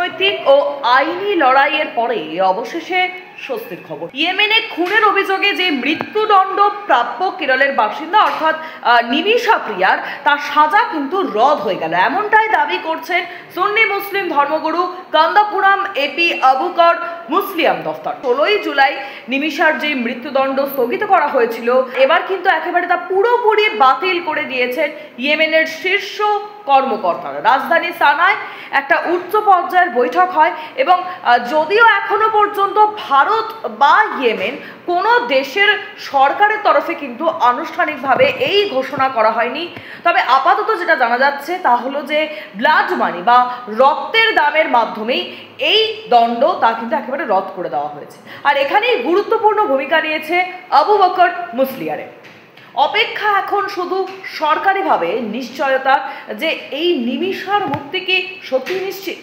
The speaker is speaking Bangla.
কূটনৈতিক ও আইনি লড়াইয়ের পরে অবশেষে স্বস্তির খবর। ইয়েমেনে খুনের অভিযোগে যে মৃত্যুদণ্ড প্রাপ্য কেরলের বাসিন্দা অর্থাৎ নিমিষা প্রিয়ার, তার সাজা কিন্তু রদ হয়ে গেল, এমনটাই দাবি করছেন সুন্নি মুসলিম ধর্মগুরু কান্দাপুরাম এপি আবুকর মুসলিয়াম দফতর। 16ই জুলাই নিমিষার যে মৃত্যুদণ্ড স্থগিত করা হয়েছিল, এবার কিন্তু একেবারে তা পুরোপুরি বাতিল করে দিয়েছেন ইয়েমেনের শীর্ষ কর্মকর্তারা। রাজধানী সানায় একটা উচ্চ পর্যায়ের বৈঠক হয় এবং যদিও এখনো পর্যন্ত ভারত বা ইয়েমেন কোনো দেশের সরকারের তরফে কিন্তু আনুষ্ঠানিকভাবে এই ঘোষণা করা হয়নি, তবে আপাতত যেটা জানা যাচ্ছে তা হলো যে ব্লাড মানি বা রক্তের দামের মাধ্যমেই এই দণ্ড তা কিন্তু একেবারে রদ করে দেওয়া হয়েছে। আর এখানেই গুরুত্বপূর্ণ ভূমিকা নিয়েছে আবু বকর মুসলিয়ারের। অপেক্ষা এখন শুধু সরকারিভাবে নিশ্চয়তা যে এই নিমিষার মুক্তি কি সত্যি নিশ্চিত।